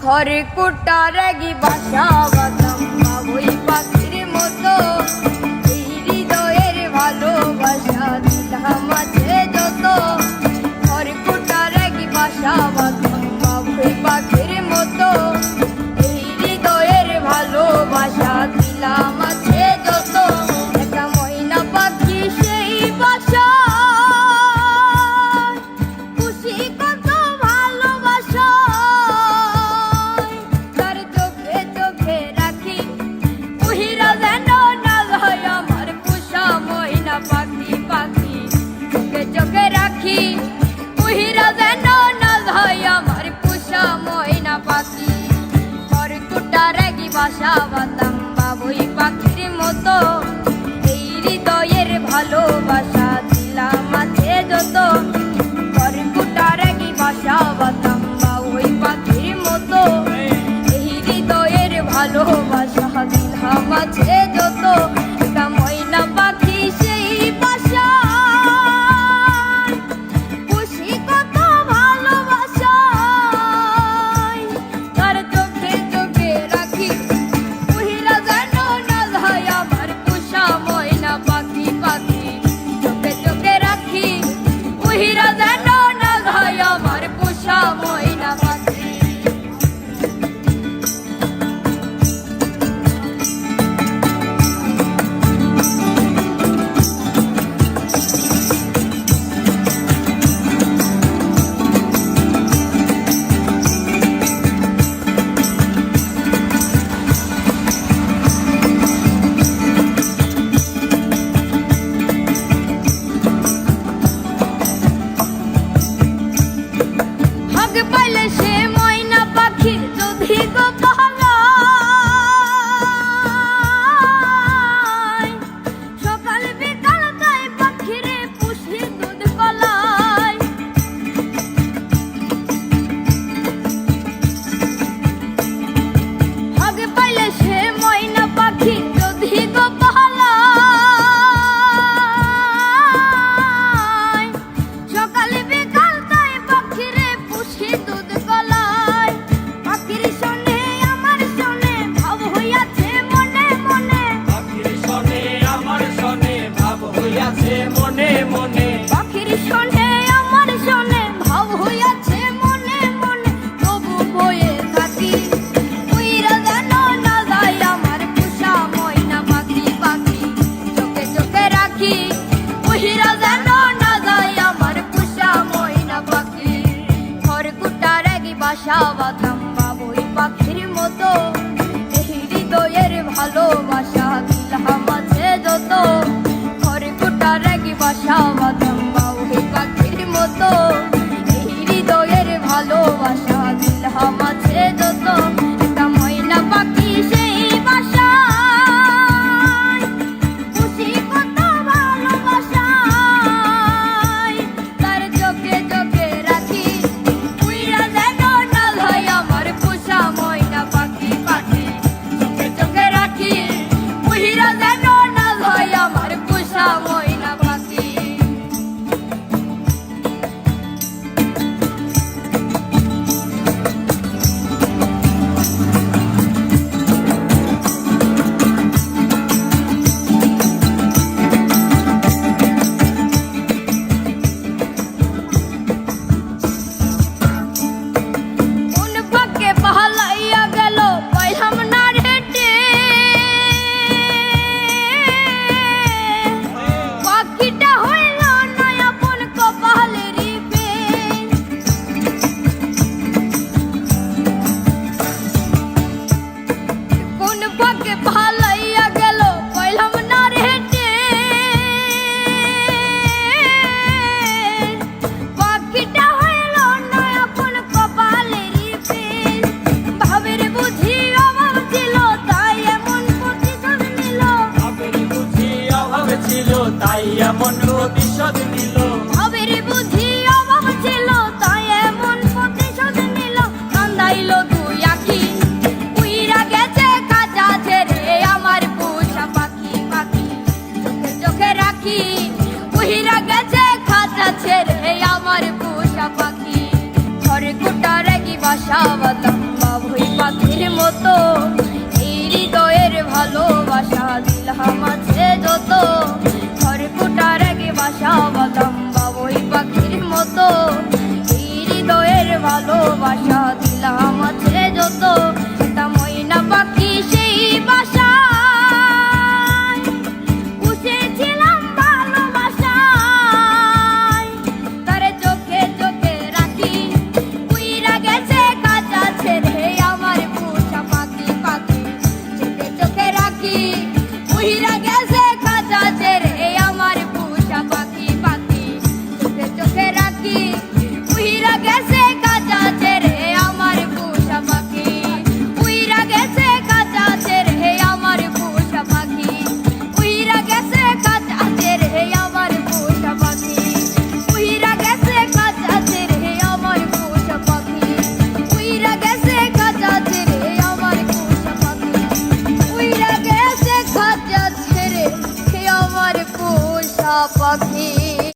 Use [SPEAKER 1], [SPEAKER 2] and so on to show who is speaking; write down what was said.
[SPEAKER 1] খড়কুটা রেগি বাসা বাঁধতাম বাবুই পাখির মতো। এই হৃদয়ের ভালোবাসা দিলাম আছে যত। খড়কুটা রেগি বাসা বাঁধতাম বাবুই পাখির মতো। এই হৃদয়ের ভালোবাসা দিলাম আছে যত। একটা ময়না পাখি সেই বাসা বাসা বাঁধতাম বাবুই পাখির মতো। এই হৃদয়ের ভালোবাসা দিলাম আছে যত। খড়কুটা রেগি বাসা বাঁধতাম বাবুই পাখির মতো। এই হৃদয়ের ভালোবাসা দিলাম আছে যত। একটা ময়না পাখি সেই বাসা খুশি কত ভালোবাসা তার চোখে চোখে রাখি। বাসা বাঁধতাম বাবুই পাখির মতো। এই হৃদয়ের ভালোবাসা দিলাম আছে যত। খড়কুটা রেগি বাসা বাঁধতাম বাবুই পাখির মতো। এই হৃদয়ের ভালোবাসা দিলাম আছে যত। একটা ময়না পাখি সেই বাসা খুশি কত ভালোবাসা তার চোখে চোখে রাখি।
[SPEAKER 2] তাই এমন প্রতিশোধ নিল।
[SPEAKER 1] ভাবের বুঝি অভাব ছিল তাই এমন প্রতিশোধ নিল। কান্দাইল দুই আখি উইরা গেছে কাঁচা ছেড়ে আমার পোষা পাখি। পাখি চোখে চোখে রাখি উইরা গেছে খাঁচা ছেড়ে আমার পোষা পাখি। খড়কুটা রেগি বাসা বাঁধতাম বাবুই পাখির মতো এই হৃদয়ের ভালোবাসা দিলাম আছে যত খড়কুটার আগে বাসা বাঁধলাম বাবুই পাখির মতো এই হৃদয়ের ভালোবাসা দিলাম আছে যত তা ময়না পাখি সেই বাসায় পুষেছিলাম ভালোবাসায় তারে চোখে চোখে রাখি উইরা গেছে কাঁচা ছেড়ে আমার পোষা পাখি পাখি চোখে চোখে রাখি উইরা গেছে কাঁচা ছেড়ে আমার পোষা পাখি পাখি চোখে চোখে রাখি উইরা গেছে কাঁচা ছেড়ে আমার পোষা পাখি উইরা গেছে কাঁচা ছেড়ে আমার পোষা পাখি উইরা গেছে কাঁচা ছেড়ে আমার পোষা পাখি উইরা গেছে কাঁচা ছেড়ে আমার পোষা পাখি উইরা গেছে কাঁচা ছেড়ে আমার পোষা পাখি উইরা গেছে কাঁচা ছেড়ে আমার পোষা পাখি